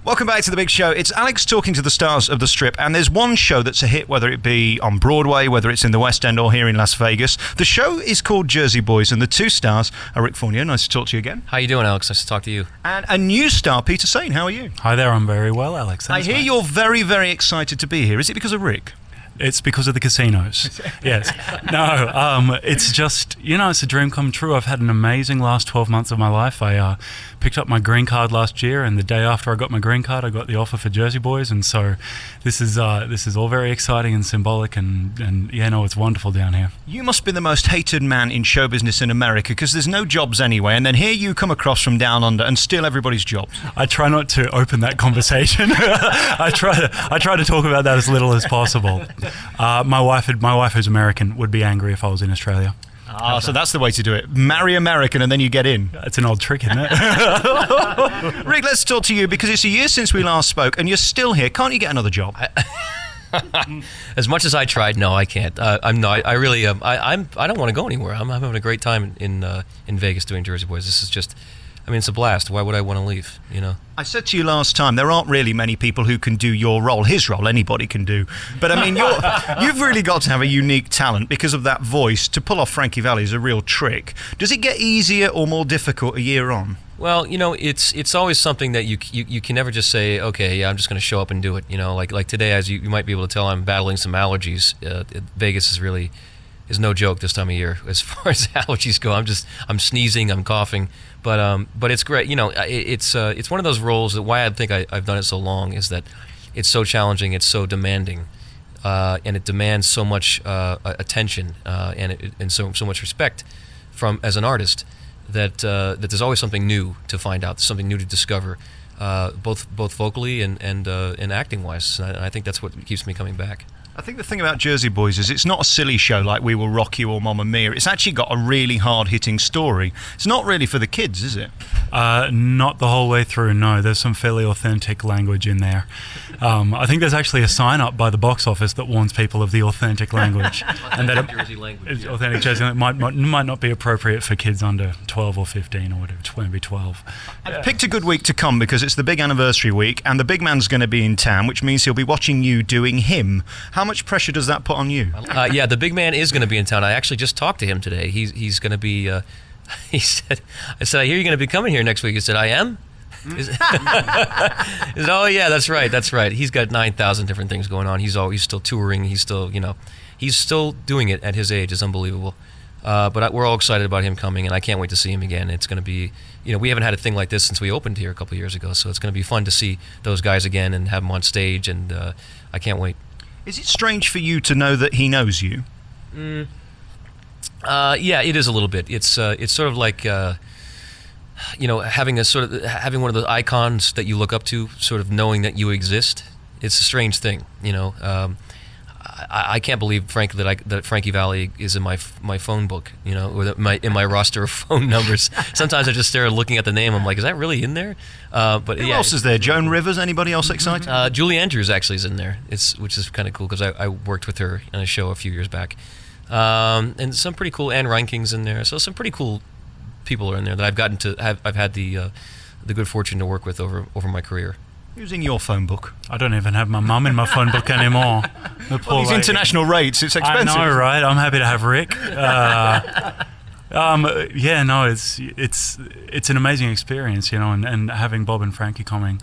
Welcome back to The Big Show. It's Alex talking to the stars of the strip, and there's one show that's a hit, whether it be on Broadway, whether it's in the West End or here in Las Vegas. The show is called Jersey Boys, and the two stars are Rick Faugno. Nice to talk to you again. How you doing, Alex? Nice to talk to you. And a new star, Peter Saide. How are you? Hi there, I'm very well, Alex. Thanks, I hear mate. you're very, very excited to be here. Is it because of Rick? It's because of the casinos. Yes. No, it's just, it's a dream come true. I've had an amazing last 12 months of my life. I picked up my green card last year, and the day after I got my green card, I got the offer for Jersey Boys, and so this is all very exciting and symbolic, and it's wonderful down here. You must be the most hated man in show business in America, because there's no jobs anyway, and then here you come across from down under and steal everybody's jobs. I try not to open that conversation. I try to talk about that as little as possible. My wife, who's American, would be angry if I was in Australia. So that's the way to do it. Marry American and then you get in. It's an old trick, isn't it? Rick, let's talk to you, because it's a year since we last spoke and you're still here. Can't you get another job? As much as I tried, no, I can't. I'm not. I really. I don't want to go anywhere. I'm having a great time in Vegas doing Jersey Boys. This is just. It's a blast. Why would I want to leave? I said to you last time, there aren't really many people who can do your role. His role, anybody can do. But you've really got to have a unique talent because of that voice. To pull off Frankie Valli is a real trick. Does it get easier or more difficult a year on? Well, it's always something that you can never just say, okay, yeah, I'm just going to show up and do it. Like today, as you might be able to tell, I'm battling some allergies. Vegas is no joke this time of year as far as allergies go. I'm sneezing, I'm coughing, but it's great. It's one of those roles that why I think I've done it so long is that it's so challenging, it's so demanding, and it demands so much attention and so much respect from as an artist that there's always something new to find out, something new to discover, both vocally and acting wise. And I think that's what keeps me coming back. I think the thing about Jersey Boys is it's not a silly show like We Will Rock You or Mamma Mia. It's actually got a really hard-hitting story. It's not really for the kids, is it? Not the whole way through, no. There's some fairly authentic language in there. I think there's actually a sign up by the box office that warns people of the authentic language. And that Jersey language. Yeah. Authentic Jersey language might not be appropriate for kids under 12 or 15 or whatever. It's maybe 12. I've picked a good week to come because it's the big anniversary week and the big man's going to be in town, which means he'll be watching you doing him. How much pressure does that put on you? Yeah, the big man is going to be in town. I actually just talked to him today. He's going to be. I said, I hear you're going to be coming here next week. He said, I am. He said, oh yeah, that's right. He's got 9,000 different things going on. He's still touring. He's still he's still doing it at his age. It's unbelievable. But we're all excited about him coming, and I can't wait to see him again. It's going to be, we haven't had a thing like this since we opened here a couple of years ago. So it's going to be fun to see those guys again and have them on stage, and I can't wait. Is it strange for you to know that he knows you? Yeah, it is a little bit. It's sort of like having one of those icons that you look up to, sort of knowing that you exist. It's a strange thing, I can't believe, frankly, that Frankie Valli is in my phone book, or in my roster of phone numbers. Sometimes I just stare looking at the name. I'm like, is that really in there? But who else is there? Joan Rivers? Anybody else excited? Julie Andrews actually is in there. Which is kind of cool because I worked with her in a show a few years back, and some pretty cool. Anne Reinking's in there. So some pretty cool people are in there that I've gotten to have. I've had the good fortune to work with over my career. Who's in your phone book? I don't even have my mum in my phone book anymore. Well, these international rates, it's expensive. I know, right? I'm happy to have Rick. It's an amazing experience, and having Bob and Frankie coming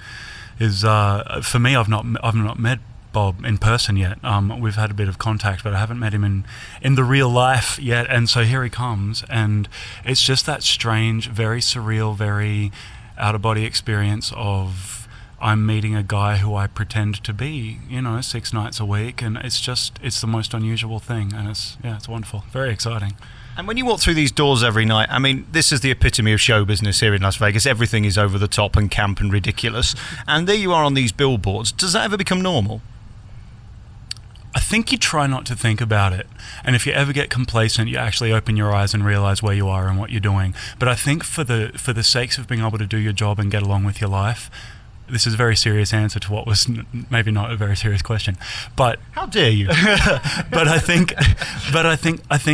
is for me. I've not met Bob in person yet. We've had a bit of contact, but I haven't met him in the real life yet. And so here he comes, and it's just that strange, very surreal, very out of body experience of. I'm meeting a guy who I pretend to be, 6 nights a week, and it's the most unusual thing, and it's wonderful, very exciting. And when you walk through these doors every night, this is the epitome of show business here in Las Vegas. Everything is over the top and camp and ridiculous, and there you are on these billboards. Does that ever become normal? I think you try not to think about it, and if you ever get complacent, you actually open your eyes and realize where you are and what you're doing. But I think for the sakes of being able to do your job and get along with your life. This is a very serious answer to what was maybe not a very serious question, but how dare you? but I think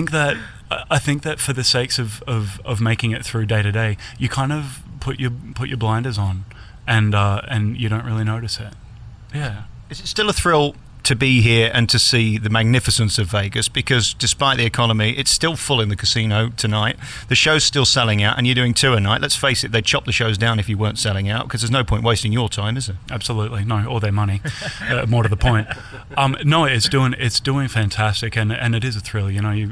that for the sakes of making it through day to day, you kind of put your blinders on, and you don't really notice it. Yeah. Is it still a thrill to be here and to see the magnificence of Vegas? Because despite the economy, it's still full in the casino tonight. The show's still selling out, and you're doing two a night. Let's face it, they'd chop the shows down if you weren't selling out, because there's no point wasting your time, is there? Absolutely, no, or their money. More to the point. No, it's doing fantastic, and it is a thrill. You know,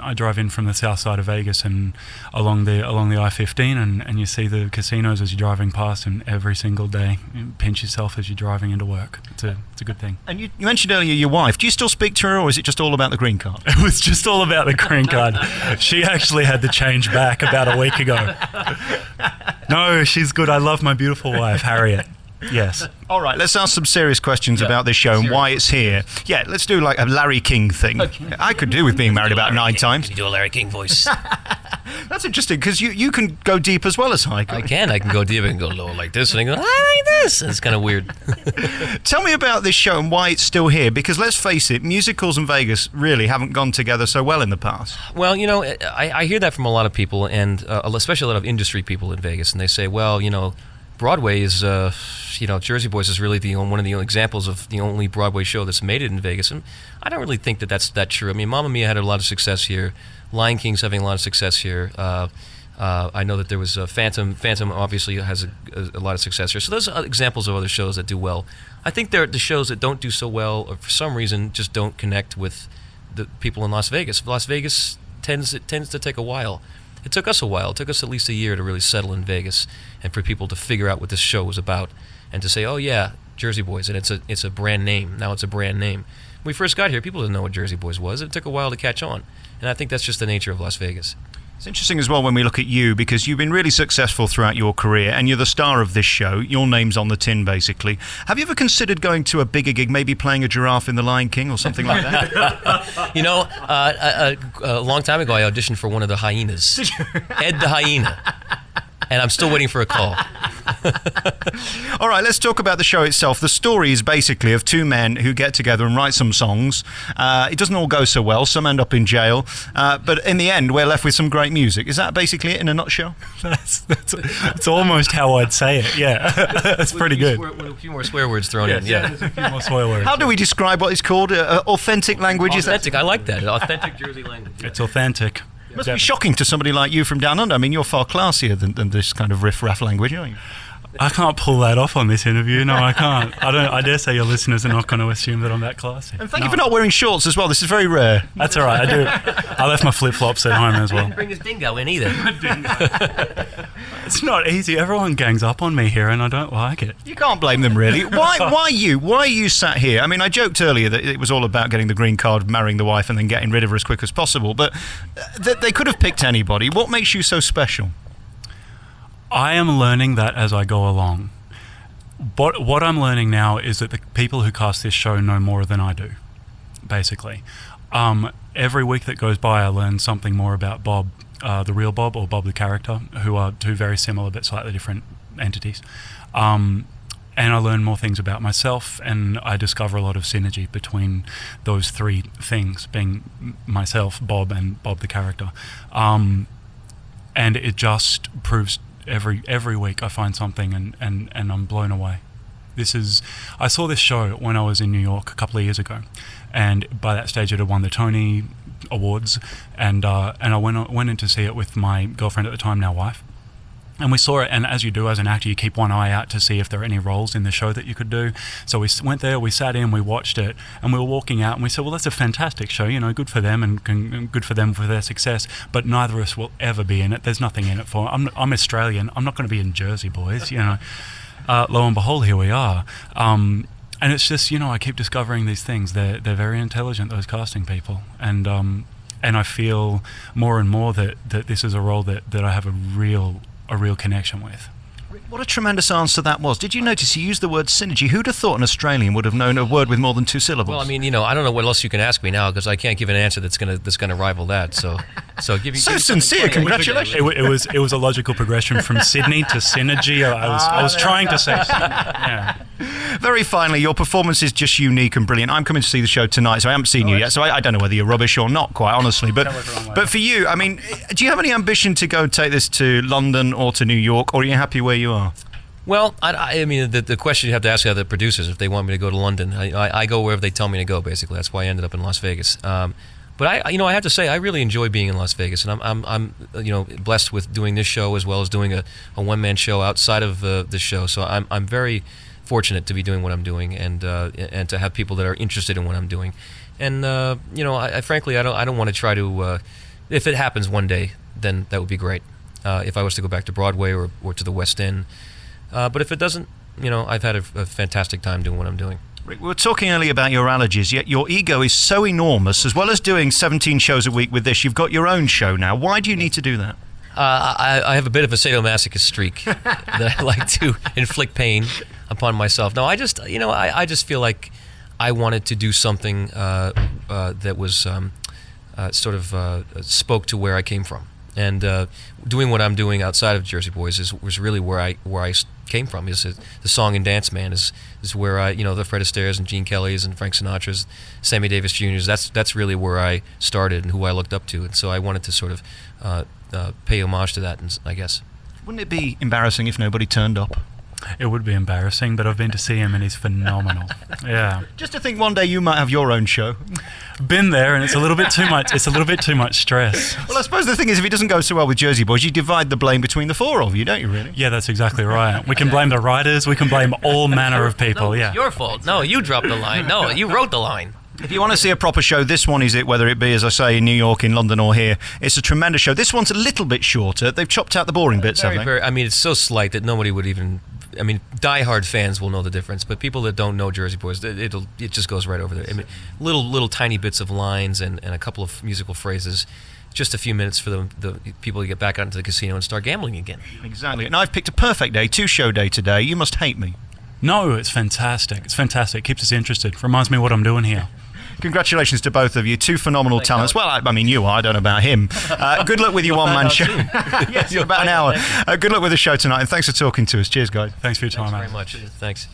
I drive in from the south side of Vegas and along the I-15, and you see the casinos as you're driving past, and every single day you pinch yourself as you're driving into work. It's a good thing. And you mentioned earlier your wife. Do you still speak to her, or is it just all about the green card? It was just all about the green card. She actually had to change back about a week ago. No, she's good. I love my beautiful wife, Harriet. Yes. All right, let's ask some serious questions about this show and why it's here. Yeah, let's do like a Larry King thing. Okay. I could do with being married about 9 times. Can you do a Larry King voice? That's interesting, because you can go deep as well as high. I can go deep and go low like this, and I go, I like this. And it's kind of weird. Tell me about this show and why it's still here, because let's face it, musicals and Vegas really haven't gone together so well in the past. Well, you know, I hear that from a lot of people, and especially a lot of industry people in Vegas, and they say, well, you know, Broadway is, Jersey Boys is really one of the examples of the only Broadway show that's made it in Vegas. And I don't really think that's true. I mean, Mamma Mia had a lot of success here. Lion King's having a lot of success here. I know that there was Phantom. Phantom obviously has a lot of success here. So those are examples of other shows that do well. I think they're the shows that don't do so well, or for some reason just don't connect with the people in Las Vegas. Las Vegas tends to take a while. It took us a while. It took us at least a year to really settle in Vegas and for people to figure out what this show was about and to say, oh yeah, Jersey Boys, and it's a brand name. Now it's a brand name. When we first got here, people didn't know what Jersey Boys was. It took a while to catch on. And I think that's just the nature of Las Vegas. It's interesting as well when we look at you, because you've been really successful throughout your career and you're the star of this show. Your name's on the tin, basically. Have you ever considered going to a bigger gig, maybe playing a giraffe in The Lion King or something like that? You know, a long time ago, I auditioned for one of the hyenas. Did you? Ed the hyena. And I'm still waiting for a call. All right, let's talk about the show itself. The story is basically of two men who get together and write some songs. It doesn't all go so well. Some end up in jail. But in the end, we're left with some great music. Is that basically it in a nutshell? That's almost how I'd say it, yeah. That's pretty good. With a few more swear words thrown in, yeah. There's a few more swear words. How do we describe what is called authentic language? Authentic, I like that. Authentic Jersey language. Yeah. It's authentic. It must be shocking to somebody like you from down under. I mean, you're far classier than this kind of riff-raff language, aren't you? I can't pull that off on this interview. No, I can't. I dare say your listeners are not going to assume that I'm that classy. And thank you for not wearing shorts as well. This is very rare. That's all right. I do. I left my flip-flops at home as well. Didn't bring his dingo in either. It's not easy. Everyone gangs up on me here, and I don't like it. You can't blame them, really. Why you? Why are you sat here? I mean, I joked earlier that it was all about getting the green card, marrying the wife, and then getting rid of her as quick as possible. But they could have picked anybody. What makes you so special? I am learning that as I go along. But what I'm learning now is that the people who cast this show know more than I do, basically. Every week that goes by, I learn something more about Bob, the real Bob, or Bob the character, who are two very similar but slightly different entities. And I learn more things about myself, and I discover a lot of synergy between those three things, being myself, Bob, and Bob the character. And it just proves every week I find something and I'm blown away. I saw this show when I was in New York a couple of years ago, and by that stage it had won the Tony Awards, and I went in to see it with my girlfriend at the time, now wife. And we saw it, and as you do as an actor, you keep one eye out to see if there are any roles in the show that you could do. So we went there, we sat in, we watched it, and we were walking out, and we said, well, that's a fantastic show, you know, good for them, and good for them for their success, but neither of us will ever be in it. There's nothing in it for I'm Australian, I'm not going to be in Jersey Boys, you know. Lo and behold, here we are. And it's just, you know, I keep discovering these things. They're very intelligent, those casting people, and I feel more and more that this is a role that I have a real connection with. What a tremendous answer that was. Did you notice he used the word synergy? Who'd have thought an Australian would have known a word with more than 2 syllables? Well, I mean, you know, I don't know what else you can ask me now, because I can't give an answer that's gonna rival that. So give you. So sincere, congratulations. It was a logical progression from Sydney to synergy. I was trying to say. Yeah. Very finally, your performance is just unique and brilliant. I'm coming to see the show tonight, so I haven't seen you yet, so I don't know whether you're rubbish or not, quite honestly. But for you, I mean, do you have any ambition to go take this to London or to New York, or are you happy where you are? Well, I mean, the question you have to ask the producers if they want me to go to London. I go wherever they tell me to go. Basically, that's why I ended up in Las Vegas. But I have to say, I really enjoy being in Las Vegas, and I'm blessed with doing this show as well as doing a one-man show outside of the show. So I'm very fortunate to be doing what I'm doing, and to have people that are interested in what I'm doing. And I frankly, I don't want to try to. If it happens one day, then that would be great. If I was to go back to Broadway or to the West End. But if it doesn't, I've had a fantastic time doing what I'm doing. Rick, we were talking earlier about your allergies, yet your ego is so enormous. As well as doing 17 shows a week with this, you've got your own show now. Why do you need to do that? I have a bit of a sadomasochist streak that I like to inflict pain upon myself. No, I just feel like I wanted to do something that was spoke to where I came from. And doing what I'm doing outside of Jersey Boys was really where I came from. Is the song and dance man is where I the Fred Astaire's and Gene Kelly's and Frank Sinatra's, Sammy Davis Jr.'s. That's really where I started and who I looked up to. And so I wanted to sort of pay homage to that. I guess. Wouldn't it be embarrassing if nobody turned up? It would be embarrassing, but I've been to see him and he's phenomenal. Yeah. Just to think one day you might have your own show. Been there, and it's a little bit too much. It's a little bit too much stress. Well, I suppose the thing is, if it doesn't go so well with Jersey Boys, you divide the blame between the four of you, don't you? Really? Yeah, that's exactly right. We can blame the writers. We can blame all manner of people. It's yeah. Your fault. No, you dropped the line. No, you wrote the line. If you want to see a proper show, this one is it, whether it be, as I say, in New York, in London or here. It's a tremendous show. This one's a little bit shorter. They've chopped out the boring bits, haven't they? I mean, it's so slight that nobody would even... I mean, diehard fans will know the difference, but people that don't know Jersey Boys, it just goes right over there. I mean, little tiny bits of lines and a couple of musical phrases, just a few minutes for the people to get back out into the casino and start gambling again. Exactly. And I've picked a perfect day, 2-show day today. You must hate me. No, it's fantastic. It's fantastic. It keeps us interested. Reminds me of what I'm doing here. Congratulations to both of you. Two phenomenal talents. Well, I mean, you are. I don't know about him. Good luck with your one-man show. Yes, in about an hour. Good luck with the show tonight, and thanks for talking to us. Cheers, guys. Thanks for your time, Thanks very much. Thanks.